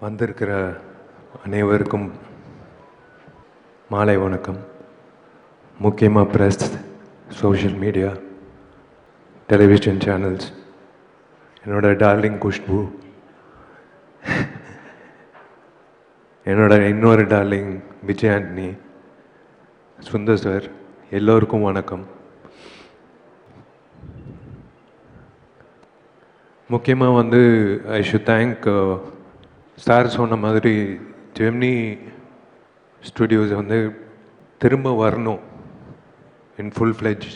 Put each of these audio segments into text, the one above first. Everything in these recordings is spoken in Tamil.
வந்திருக்கிற அனைவருக்கும் மாலை வணக்கம். முக்கியமாக press, social media, television channels, என்னோட டார்லிங் குஷ்பு, என்னோட இன்னொரு டார்லிங் விஜய் ஆண்டனி, சுந்தர் சார், எல்லோருக்கும் வணக்கம். முக்கியமாக ஐ ஷுட் தேங்க் சார் சொன்ன மாதிரி ஜெமினி ஸ்டுடியோஸ் திரும்ப வரணும் இன் ஃபுல் ஃப்ளெஜ்.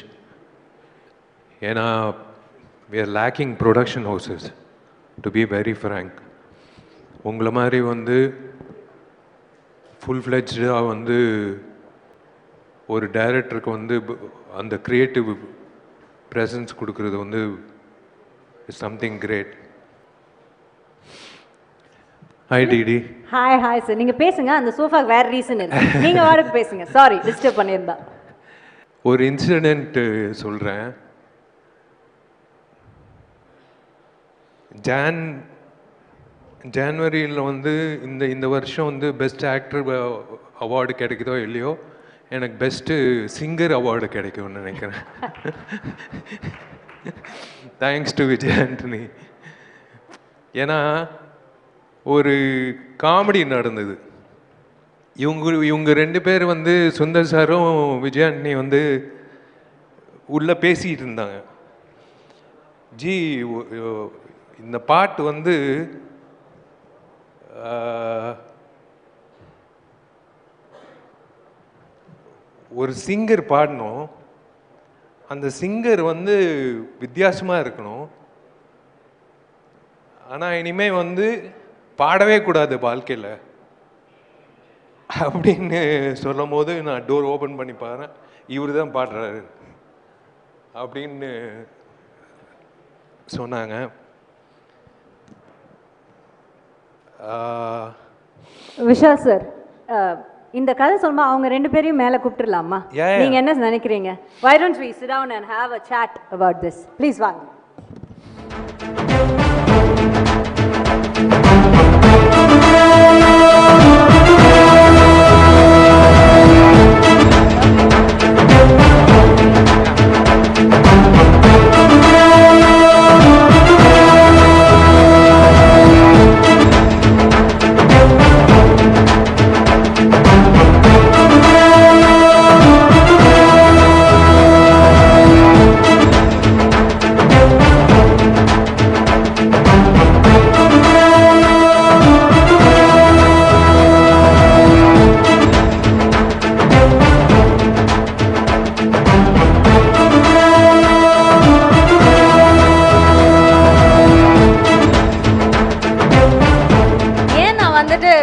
ஏன்னா we are lacking production houses, to be very frank. உங்களை மாதிரி ஃபுல் ஃப்ளெஜ்டாக ஒரு டைரக்டருக்கு அந்த க்ரியேட்டிவ் ப்ரெசன்ஸ் கொடுக்குறது is something great. Hi Didi. Hi sir. நீங்க பேசுங்க, அந்த சோஃபாக்கு வேற ரீசன் இருக்கு. நீங்க வாடக்கு பேசுங்க. சாரி டிஸ்டர்ப் பண்ணியிருந்தா. ஒரு இன்சிடென்ட் சொல்றேன். ஜனவரியில் இந்த வருஷம் பெஸ்ட் ஆக்டர் அவார்டு கிடைக்குதோ இல்லையோ, எனக்கு பெஸ்ட்டு சிங்கர் அவார்டு கிடைக்கும்னு நினைக்கிறேன். Thanks to Vijay Antony. ஏன்னா ஒரு காமெடி நடந்தது. இவங்க ரெண்டு பேர் சுந்தர் சாரும் விஜய் ஆண்டனி உள்ள பேசிகிட்டு இருந்தாங்க. ஜி இந்த பாட்டு ஒரு சிங்கர் பாடணும், அந்த சிங்கர் வித்தியாசமாக இருக்கணும், ஆனால் இனிமேல் பாடவே கூடாது வாழ்க்கையில் அப்படின்னு சொல்லும் போது நான் டோர் ஓப்பன் பண்ணி பாருறேன், இவர் தான் பாடுறாரு அப்படின்னு சொன்னாங்க. விஷால் சார், இந்த கதை சொல்லுமா அவங்க ரெண்டு பேரையும் மேலே கூப்பிட்டுலாமா? நீங்க என்ன நினைக்கிறீங்க? Why don't we sit down and have a chat about this? Please வாங்க.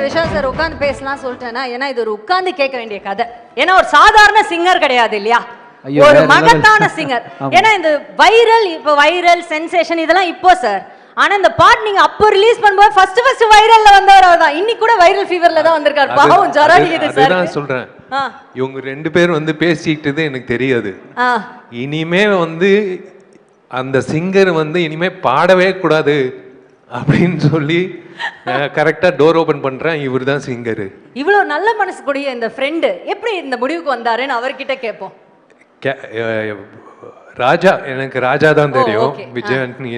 விஷால் சார் உட்காந்து பேசலாம் சொல்லிட்டேன்னா, ஏன்னா இது ஒரு உட்காந்து கேட்க வேண்டிய கதை. ஏன்னா ஒரு சாதாரண சிங்கர் கிடையாது இல்லையா, ஒரு மகத்தான சிங்கர். ஏன்னா இந்த வைரல் சென்சேஷன் இதெல்லாம் இப்போ சார், ஆனா இந்த பாட்டு நீங்க அப்போ ரிலீஸ் பண்ணும்போது ஃபர்ஸ்ட் வைரல்ல வந்தவர் அவர் தான். இன்னைக்கு கூட வைரல் ஃபீவர்ல தான் வந்திருக்காரு. பாவம் ஜரா இது சார். நான் சொல்றேன், இவங்க ரெண்டு பேர் பேசிக்கிட்டது எனக்கு தெரியாது. இனிமே அந்த சிங்கர் இனிமே பாடவே கூடாது அப்படின்னு சொல்லி கரெக்டா டோர் ஓபன் பண்றேன், இவர் தான் சிங்கர். இவ்வளவு நல்ல மனசு கூடிய இந்த ஃப்ரெண்ட் எப்படி இந்த முடிவுக்கு வந்தாருன்னு அவர்கிட்ட கேட்போம். ராஜா, எனக்கு ராஜா தான் தெரியும். விஜய் ஆண்டனி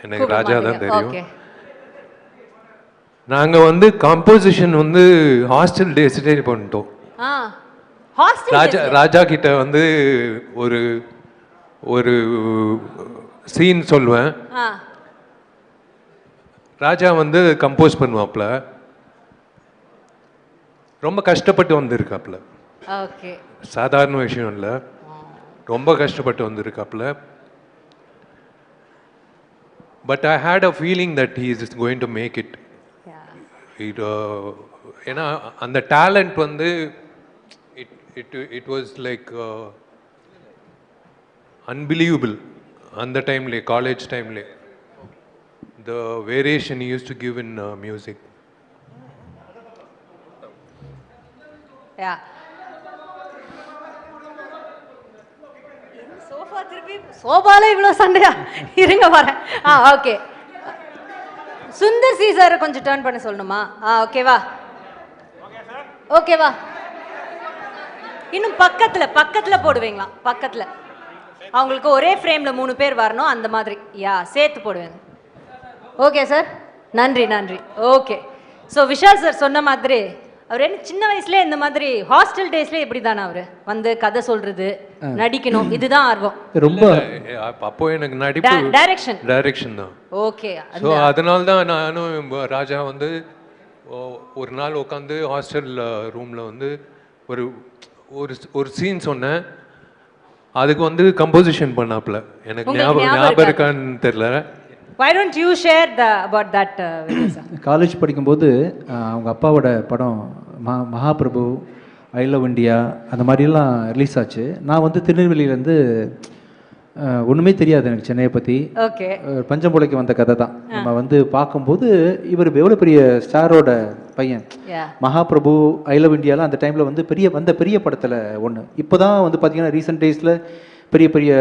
எனக்கு ராஜா தான் தெரியும். நாங்க காம்போசிஷன் ஹாஸ்டல் டெசிடேட் பண்ணிட்டோம். ராஜா கிட்ட ஒரு ஒரு சீன் சொல்லுவேன், ராஜா கம்போஸ் பண்ணுவாப்ல. ரொம்ப கஷ்டப்பட்டு வந்திருக்காப்ல, சாதாரண விஷயம் இல்லை, ரொம்ப கஷ்டப்பட்டு வந்திருக்காப்ல. But I had a feeling that he is going to make it. ஏன்னா அந்த talent it was like unbelievable. அந்த டைம்லேயே, காலேஜ் டைம்லேயே, the variation he used to give in music. Yeah. Sofa திருப்பி சோபால இவ்வளோ சண்டையா? இருங்க வரேன். ஓகே. சுந்தர் சி சார் கொஞ்சம் டர்ன் பண்ண சொல்லணுமா? ஓகேவா? ஓகேவா? இன்னும் பக்கத்துல போடுவீங்களா? பக்கத்துல அவங்களுக்கு ஒரே ஃப்ரேம்ல 3 பேர் வரணும், அந்த மாதிரி. யா, சேர்த்து போடுவேன். ஓகே சார், நன்றி நன்றி. ஓகே, ஸோ விஷால் சார் சொன்ன மாதிரி அவர் என்ன சின்ன வயசுல இந்த மாதிரி ஹாஸ்டல் டேஸ்ல எப்படி தானே அவரு வந்து கதை சொல்றது, நடிக்கணும், இதுதான் ஆர்வம் ரொம்ப. அப்போ எனக்கு நடிப்பு டைரக்ஷன் தான். ஓகே, ஸோ அதனால தான் நானும் ராஜா வந்து ஒரு நாள் உட்காந்து ஹாஸ்டல் ரூம்ல வந்து ஒரு ஒரு சீன் சொன்னேன். அதுக்கு வந்து கம்போசிஷன் பண்ணாப்ல. எனக்கு ஞாபகம் இருக்கான்னு தெரியல. Why don't you share about that, Vijay? College படிக்கும்போது அவங்க அப்பாவோட படம் மகாபிரபு, ஐ லவ் இண்டியா அந்த மாதிரிலாம் ரிலீஸ் ஆச்சு. நான் வந்து திருநெல்வேலியிலேருந்து ஒன்றுமே தெரியாது எனக்கு சென்னையை பற்றி. ஓகே, பஞ்சம்புலைக்கு வந்த கதை தான். நம்ம வந்து பார்க்கும்போது இவர் எவ்வளோ பெரிய ஸ்டாரோட பையன். மகாபிரபு, ஐ லவ் இண்டியாலாம் அந்த டைமில் வந்து பெரிய படத்தில் ஒன்று. இப்போ தான் வந்து பார்த்தீங்கன்னா ரீசெண்ட் டேஸில் பெரிய பெரிய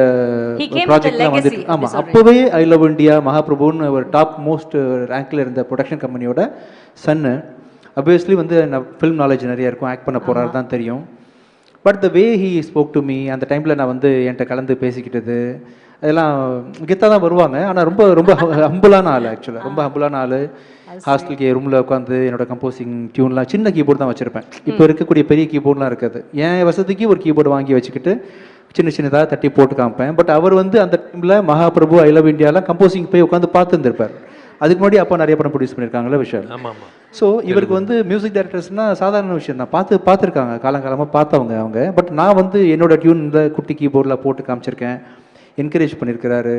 ப்ராஜெக்ட்லாம் வந்துட்டு. ஆமாம், அப்போவே ஐ லவ் இண்டியா, மகாபிரபுன்னு ஒரு டாப் மோஸ்ட் ரேங்க்ல இருந்த ப்ரொடக்ஷன் கம்பெனியோட சன்னு. அப்வியஸ்லி வந்து ஃபிலிம் நாலேஜ் நிறைய இருக்கும், ஆக்ட் பண்ண போகிறாரு தான் தெரியும். But the way he spoke to me, அந்த டைமில் நான் வந்து என்கிட்ட கலந்து பேசிக்கிட்டது அதெல்லாம் கெத்தாக தான் வருவாங்க. ஆனால் ரொம்ப ரொம்ப ஹம்புளான ஆள், ஆக்சுவலாக ரொம்ப ஹம்புளான ஆள். ஹாஸ்டலுக்கு ரூமில் உட்காந்து என்னோட கம்போசிங் டியூன்லாம் சின்ன கீபோர்டு தான் வச்சுருப்பேன். இப்போ இருக்கக்கூடிய பெரிய கீபோர்ட்லாம் இருக்காது. என் வசதிக்கு ஒரு கீபோர்டு வாங்கி வச்சுக்கிட்டு சின்னதாக தட்டி போட்டு காமிப்பேன். பட் அவர் வந்து அந்த டைமில் மகாபிரபு, ஐ லவ் இண்டியாலாம் கம்போசிங் போய் உட்காந்து பார்த்துருந்துருப்பார். அதுக்கு முன்னாடி அப்பா நிறைய படம் ப்ரொடியூஸ் பண்ணியிருக்காங்களே விஷால். ஸோ இவருக்கு வந்து மியூசிக் டைரக்டர்ஸ்னால் சாதாரண விஷயம் தான், பார்த்துருக்காங்க, காலங்காலமாக பார்த்தவங்க அவங்க. பட் நான் வந்து என்னோட டியூன் இந்த குட்டி கீபோர்டில் போட்டு காமிச்சிருக்கேன், என்கரேஜ் பண்ணியிருக்கிறாரு.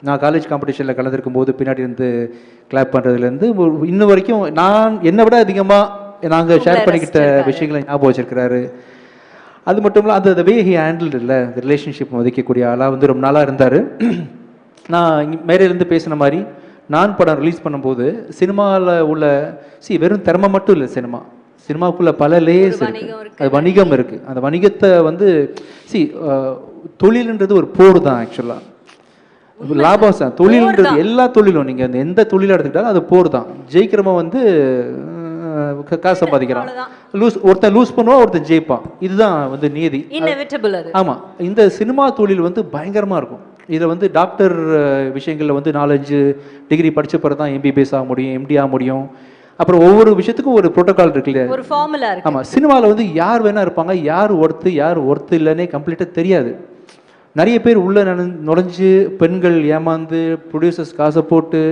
நான் காலேஜ் காம்படிஷனில் கலந்துருக்கும் போது பின்னாடி இருந்து கிளாப் பண்ணுறதுலேருந்து இன்ன வரைக்கும் நான் என்னை விட அதிகமாக நாங்கள் ஷேர் பண்ணிக்கிட்ட விஷயங்களை ஞாபகம் வச்சிருக்கிறாரு. அது மட்டும் இல்லை, அந்த வே ஹி ஹேண்டில் இல்லை ரிலேஷன்ஷிப் மதிக்கக்கூடிய ஆளாக வந்து ரொம்ப நாளாக இருந்தார். நான் மேலேருந்து பேசின மாதிரி நான் படம் ரிலீஸ் பண்ணும்போது சினிமாவில் உள்ள வெறும் திறமை மட்டும் இல்லை, சினிமாவுக்குள்ள பல லேயர்ஸ் இருக்குது, அது வணிகம் இருக்குது. அந்த வணிகத்தை வந்து தொழில்ன்றது ஒரு போர் தான் ஆக்சுவலாக. லாபம் தான் தொழில்ன்றது. எல்லா தொழிலும் நீங்கள் எந்த தொழிலை எடுத்துக்கிட்டாலும் அது போர் தான். ஜெயிக்கிறவன் வந்து காசு சம்பாதிக்கிறான், ஒருத்தன் லூஸ் பண்ணுவான், ஒருத்தன் ஜெயிப்பான். இதுதான் வந்து நீதி. ஆமாம், இந்த சினிமா தொழில் வந்து பயங்கரமாக இருக்கும். இதில் வந்து டாக்டர் விஷயங்களில் வந்து 4-5 டிகிரி படித்த பிறகு தான் MBBS ஆக முடியும், MD ஆக முடியும். அப்புறம் ஒவ்வொரு விஷயத்துக்கும் ஒரு ப்ரோட்டோகால் இருக்குல்ல, ஒரு ஃபார்முலா இருக்கு. ஆமாம், சினிமாவில் வந்து யார் வேணா இருப்பாங்க, யார் ஒர்த்து இல்லைன்னே கம்ப்ளீட்டாக தெரியாது. நிறைய பேர் உள்ளே நுழைஞ்சு பெண்கள் ஏமாந்து ப்ரொடியூசர்ஸ் காசை போட்டு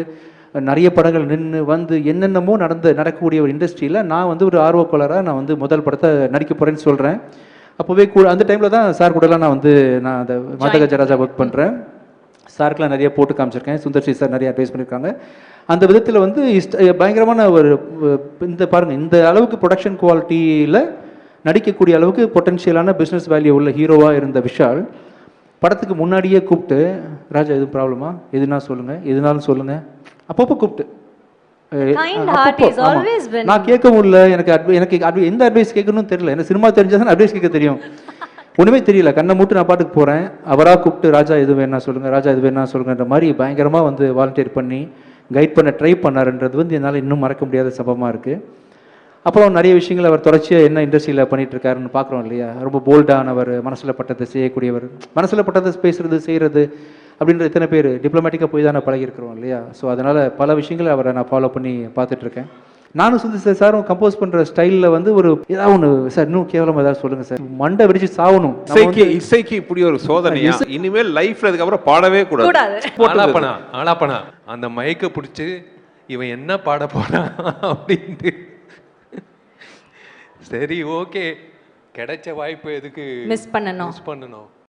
நிறைய படங்கள் நின்று வந்து என்னென்னமோ நடக்கக்கூடிய ஒரு இண்டஸ்ட்ரியில் நான் வந்து ஒரு ஆர்வக்கோளராக நான் வந்து முதல் படத்தை நடிக்க போகிறேன்னு சொல்கிறேன். அப்போவே அந்த டைமில் தான் சார் கூடலாம் நான் அந்த மதகஜராஜா ஒர்க் பண்ணுறேன். சாருக்கெலாம் நிறைய போட்டு காமிச்சிருக்கேன். சுந்தர் சி சார் நிறைய அட்வைஸ் பண்ணியிருக்காங்க. அந்த விதத்தில் வந்து பயங்கரமான ஒரு பாருங்கள், இந்த அளவுக்கு ப்ரொடக்ஷன் குவாலிட்டியில் நடிக்கக்கூடிய அளவுக்கு பொட்டன்ஷியலான பிஸ்னஸ் வேல்யூ உள்ள ஹீரோவாக இருந்த விஷால் படத்துக்கு முன்னாடியே கூப்பிட்டு, ராஜா எதுவும் ப்ராப்ளமா, எதுனாலும் சொல்லுங்கள் அப்பப்போ கூப்பிட்டு நான் கேட்கவும் இல்லை. எனக்கு எந்த அட்வைஸ் கேட்கணும்னு தெரியல. எனக்கு சினிமா தெரிஞ்சாதான் அட்வைஸ் கேட்க தெரியும். ஒன்றுமே தெரியல, கண்ணை மூட்டு நான் பாட்டுக்கு போகிறேன். அவராக கூப்பிட்டு ராஜா எது வேணா சொல்லுங்கன்ற மாதிரி பயங்கரமாக வந்து வாலண்டியர் பண்ணி கைட் பண்ண ட்ரை பண்ணாருன்றது வந்து என்னால் இன்னும் மறக்க முடியாத சம்பவமாக இருக்குது. அப்புறம் நிறைய விஷயங்கள் அவர் தொடர்ச்சியாக என்ன இண்டஸ்ட்ரியில் பண்ணிட்டு இருக்காருன்னு பார்க்குறோம் இல்லையா. ரொம்ப போல்டானவர், மனசில் பட்டதை செய்யக்கூடியவர், மனசில் பட்டதை பேசுறது செய்கிறது அப்படின்ற எத்தனை பேர் டிப்ளமேட்டிக்காக போய் தானே பழகிருக்கிறோம் இல்லையா. ஸோ அதனால் பல விஷயங்களை அவரை நான் ஃபாலோ பண்ணி பார்த்துட்ருக்கேன். நானும் சுந்தர் சாரும் கம்போஸ் பண்ணுற ஸ்டைலில் வந்து ஒரு ஏதாவது ஒன்று சார் இன்னும் கேவலமாக ஏதாவது சொல்லுங்கள் சார், மண்டை வெடிச்சு சாகணும். இசைக்கு இப்படி ஒரு சோதனை இனிமேல் லைஃப்ல அதுக்கப்புறம் பாடவே கூடாது. ஆளாப்பனா அந்த மைக்கை பிடிச்சி இவன் என்ன பாட போறான் அப்படின்ட்டு. சரி, ஓகே, கிடைச்ச வாய்ப்பு எதுக்கு மிஸ் பண்ணணும்.